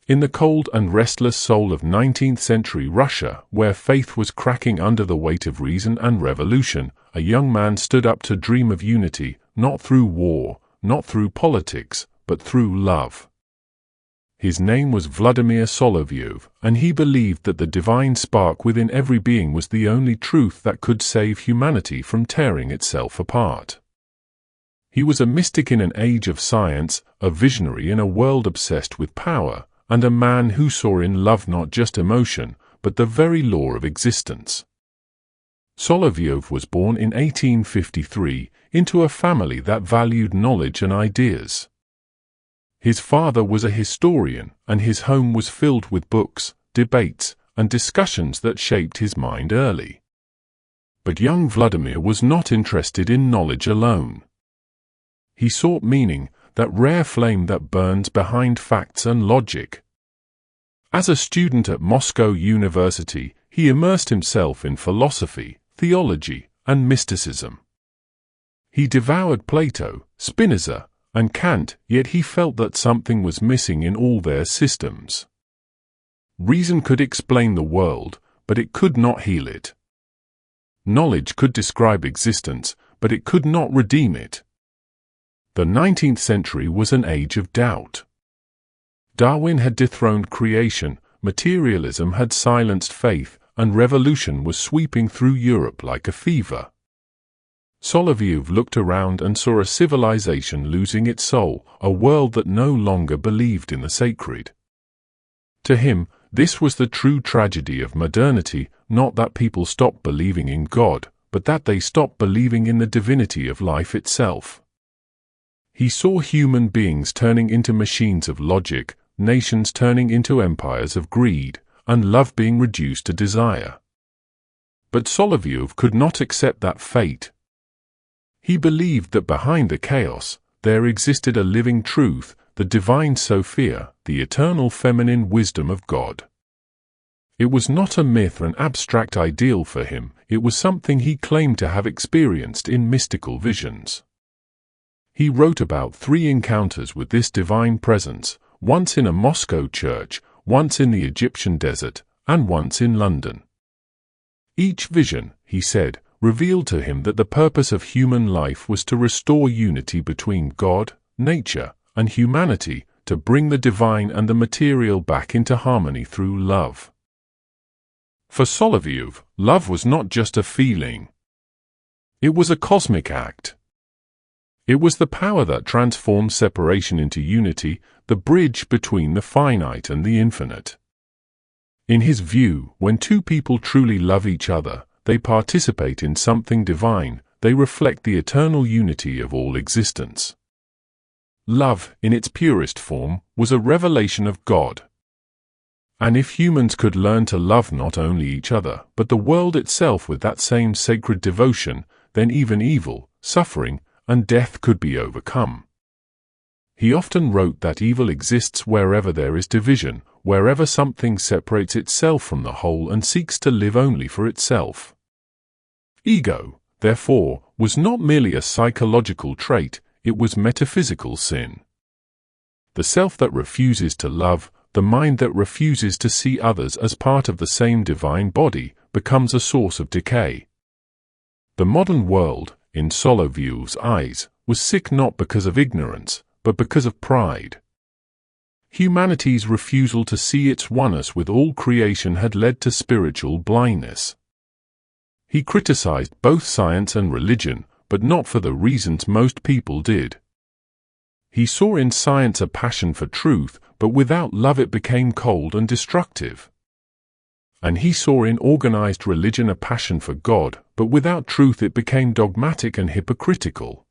In the cold and restless soul of 19th-century Russia, where faith was cracking under the weight of reason and revolution, a young man stood up to dream of unity, not through war, not through politics, but through love. His name was Vladimir Solovyov, and he believed that the divine spark within every being was the only truth that could save humanity from tearing itself apart. He was a mystic in an age of science, a visionary in a world obsessed with power, and a man who saw in love not just emotion, but the very law of existence. Solovyov was born in 1853 into a family that valued knowledge and ideas. His father was a historian, and his home was filled with books, debates, and discussions that shaped his mind early. But young Vladimir was not interested in knowledge alone. He sought meaning, that rare flame that burns behind facts and logic. As a student at Moscow University, he immersed himself in philosophy, theology, and mysticism. He devoured Plato, Spinoza, and Kant, yet he felt that something was missing in all their systems. Reason could explain the world, but it could not heal it. Knowledge could describe existence, but it could not redeem it. The 19th century was an age of doubt. Darwin had dethroned creation, materialism had silenced faith, and revolution was sweeping through Europe like a fever. Solovyov looked around and saw a civilization losing its soul, a world that no longer believed in the sacred. To him, this was the true tragedy of modernity, not that people stopped believing in God, but that they stopped believing in the divinity of life itself. He saw human beings turning into machines of logic, nations turning into empires of greed, and love being reduced to desire. But Solovyov could not accept that fate. He believed that behind the chaos, there existed a living truth, the divine Sophia, the eternal feminine wisdom of God. It was not a myth or an abstract ideal for him, it was something he claimed to have experienced in mystical visions. He wrote about 3 encounters with this divine presence, once in a Moscow church, once in the Egyptian desert, and once in London. Each vision, he said, revealed to him that the purpose of human life was to restore unity between God, nature, and humanity, to bring the divine and the material back into harmony through love. For Solovyov, love was not just a feeling. It was a cosmic act. It was the power that transforms separation into unity, the bridge between the finite and the infinite. In his view, when two people truly love each other, they participate in something divine, they reflect the eternal unity of all existence. Love, in its purest form, was a revelation of God. And if humans could learn to love not only each other, but the world itself with that same sacred devotion, then even evil, suffering, and death could be overcome. He often wrote that evil exists wherever there is division, wherever something separates itself from the whole and seeks to live only for itself. Ego, therefore, was not merely a psychological trait, it was metaphysical sin. The self that refuses to love, the mind that refuses to see others as part of the same divine body, becomes a source of decay. The modern world, in Solovyov's eyes, was sick not because of ignorance, but because of pride. Humanity's refusal to see its oneness with all creation had led to spiritual blindness. He criticized both science and religion, but not for the reasons most people did. He saw in science a passion for truth, but without love it became cold and destructive. And he saw in organized religion a passion for God, but without truth it became dogmatic and hypocritical.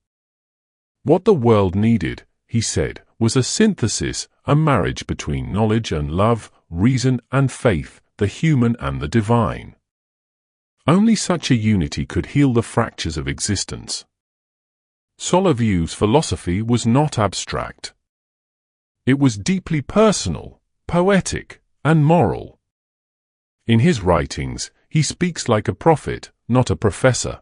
What the world needed, he said, was a synthesis, a marriage between knowledge and love, reason and faith, the human and the divine. Only such a unity could heal the fractures of existence. Solovyov's philosophy was not abstract. It was deeply personal, poetic, and moral. In his writings, he speaks like a prophet, not a professor.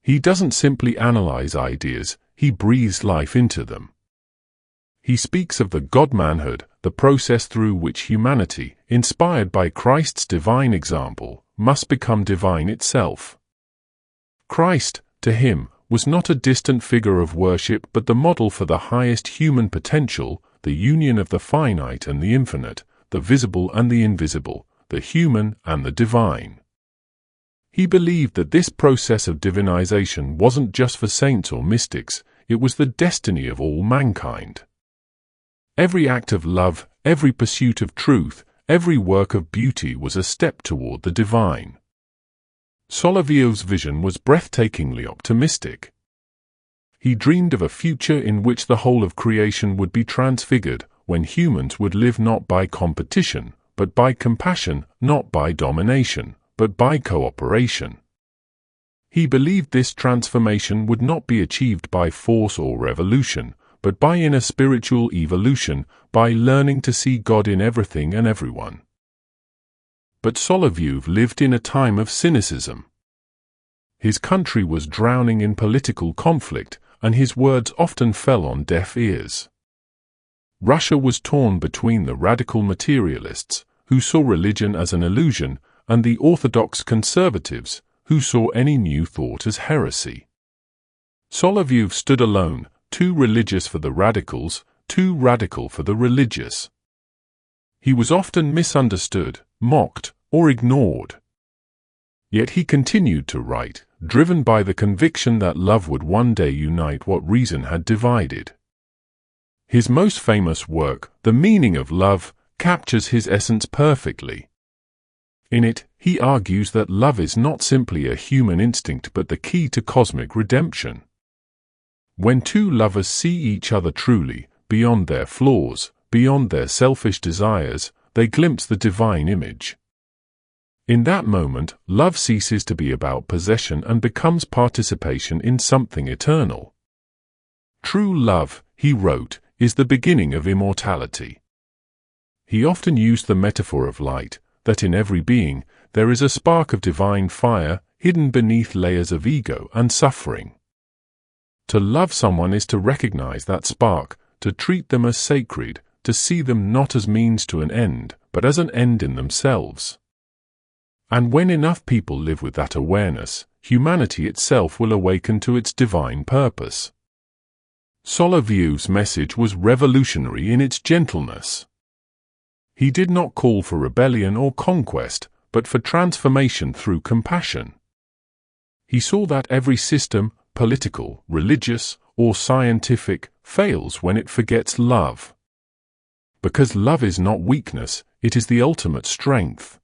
He doesn't simply analyze ideas, he breathes life into them. He speaks of the God-manhood, the process through which humanity, inspired by Christ's divine example, must become divine itself. Christ, to him, was not a distant figure of worship but the model for the highest human potential, the union of the finite and the infinite, the visible and the invisible, the human and the divine. He believed that this process of divinization wasn't just for saints or mystics, it was the destiny of all mankind. Every act of love, every pursuit of truth, every work of beauty was a step toward the divine. Solovyov's vision was breathtakingly optimistic. He dreamed of a future in which the whole of creation would be transfigured, when humans would live not by competition, but by compassion, not by domination, but by cooperation. He believed this transformation would not be achieved by force or revolution, but by inner spiritual evolution, by learning to see God in everything and everyone. But Solovyov lived in a time of cynicism. His country was drowning in political conflict, and his words often fell on deaf ears. Russia was torn between the radical materialists, who saw religion as an illusion, and the orthodox conservatives, who saw any new thought as heresy. Solovyov stood alone, too religious for the radicals, too radical for the religious. He was often misunderstood, mocked, or ignored. Yet he continued to write, driven by the conviction that love would one day unite what reason had divided. His most famous work, The Meaning of Love, captures his essence perfectly. In it, he argues that love is not simply a human instinct but the key to cosmic redemption. When two lovers see each other truly, beyond their flaws, beyond their selfish desires, they glimpse the divine image. In that moment, love ceases to be about possession and becomes participation in something eternal. True love, he wrote, is the beginning of immortality. He often used the metaphor of light, that in every being, there is a spark of divine fire, hidden beneath layers of ego and suffering. To love someone is to recognize that spark, to treat them as sacred, to see them not as means to an end, but as an end in themselves. And when enough people live with that awareness, humanity itself will awaken to its divine purpose. Solovyov's message was revolutionary in its gentleness. He did not call for rebellion or conquest, but for transformation through compassion. He saw that every system, political, religious, or scientific, fails when it forgets love. Because love is not weakness, it is the ultimate strength.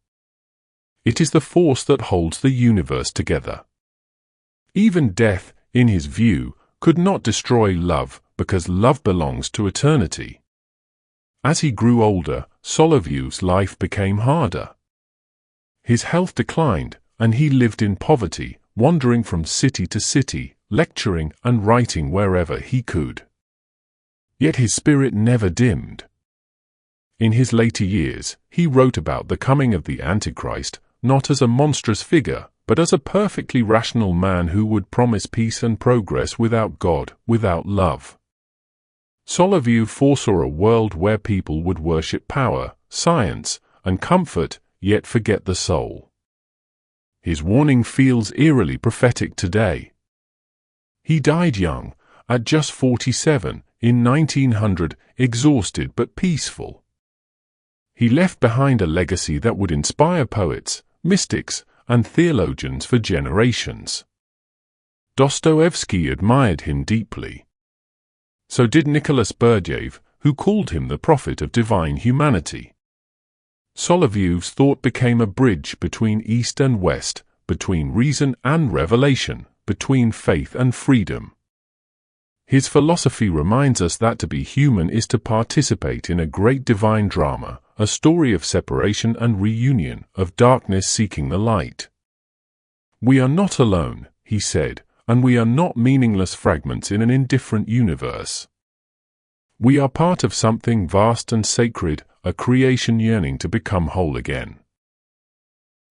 It is the force that holds the universe together. Even death, in his view, could not destroy love, because love belongs to eternity. As he grew older, Solovyov's life became harder. His health declined, and he lived in poverty, wandering from city to city, lecturing and writing wherever he could. Yet his spirit never dimmed. In his later years, he wrote about the coming of the Antichrist, not as a monstrous figure, but as a perfectly rational man who would promise peace and progress without God, without love. Solovyov foresaw a world where people would worship power, science, and comfort, yet forget the soul. His warning feels eerily prophetic today. He died young, at just 47, in 1900, exhausted but peaceful. He left behind a legacy that would inspire poets, mystics, and theologians for generations. Dostoevsky admired him deeply. So did Nicholas Berdyaev, who called him the prophet of divine humanity. Solovyov's thought became a bridge between East and West, between reason and revelation, between faith and freedom. His philosophy reminds us that to be human is to participate in a great divine drama, a story of separation and reunion, of darkness seeking the light. We are not alone, he said, and we are not meaningless fragments in an indifferent universe. We are part of something vast and sacred, a creation yearning to become whole again.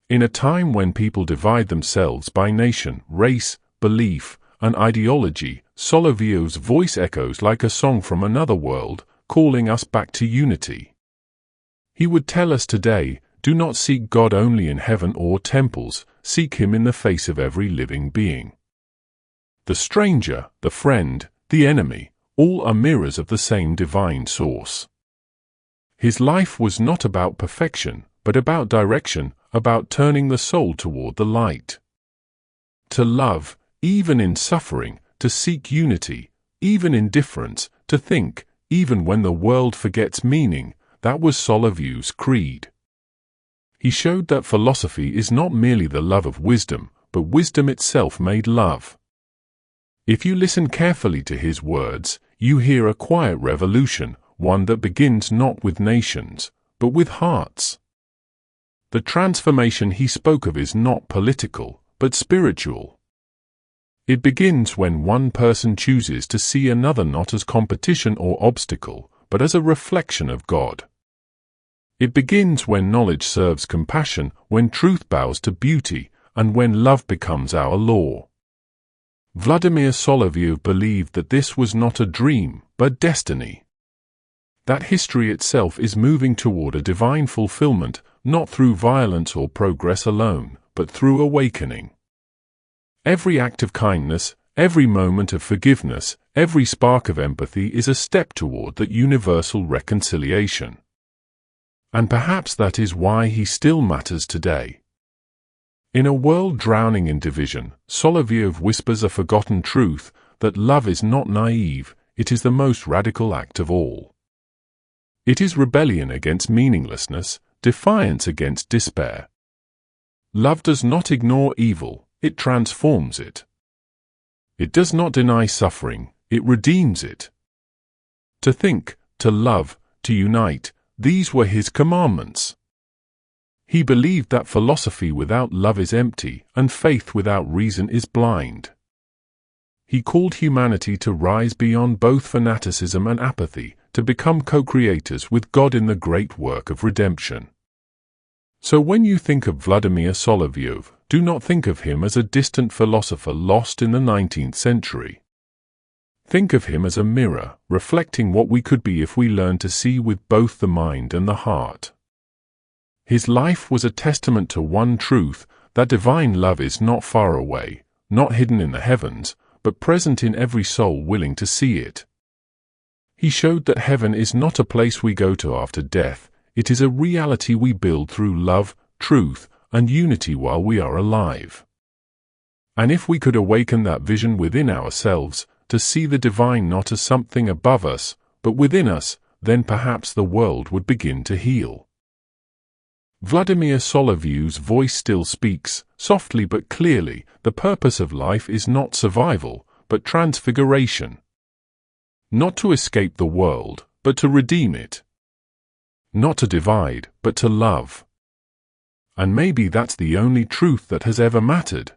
In a time when people divide themselves by nation, race, belief, and ideology, Solovyov's voice echoes like a song from another world, calling us back to unity. He would tell us today, do not seek God only in heaven or temples, seek Him in the face of every living being. The stranger, the friend, the enemy, all are mirrors of the same divine source. His life was not about perfection, but about direction, about turning the soul toward the light. To love, even in suffering, to seek unity, even in difference, to think, even when the world forgets meaning, that was Solovyov's creed. He showed that philosophy is not merely the love of wisdom, but wisdom itself made love. If you listen carefully to his words, you hear a quiet revolution, one that begins not with nations, but with hearts. The transformation he spoke of is not political, but spiritual. It begins when one person chooses to see another not as competition or obstacle, but as a reflection of God. It begins when knowledge serves compassion, when truth bows to beauty, and when love becomes our law. Vladimir Solovyov believed that this was not a dream, but destiny. That history itself is moving toward a divine fulfillment, not through violence or progress alone, but through awakening. Every act of kindness, every moment of forgiveness, every spark of empathy is a step toward that universal reconciliation. And perhaps that is why he still matters today. In a world drowning in division, Solovyov whispers a forgotten truth, that love is not naive, it is the most radical act of all. It is rebellion against meaninglessness, defiance against despair. Love does not ignore evil, it transforms it. It does not deny suffering, it redeems it. To think, to love, to unite, these were his commandments. He believed that philosophy without love is empty, and faith without reason is blind. He called humanity to rise beyond both fanaticism and apathy, to become co-creators with God in the great work of redemption. So when you think of Vladimir Solovyov, do not think of him as a distant philosopher lost in the 19th century. Think of him as a mirror, reflecting what we could be if we learned to see with both the mind and the heart. His life was a testament to one truth, that divine love is not far away, not hidden in the heavens, but present in every soul willing to see it. He showed that heaven is not a place we go to after death, it is a reality we build through love, truth, and unity while we are alive. And if we could awaken that vision within ourselves, to see the divine not as something above us, but within us, then perhaps the world would begin to heal. Vladimir Solovyov's voice still speaks, softly but clearly, the purpose of life is not survival, but transfiguration. Not to escape the world, but to redeem it. Not to divide, but to love. And maybe that's the only truth that has ever mattered.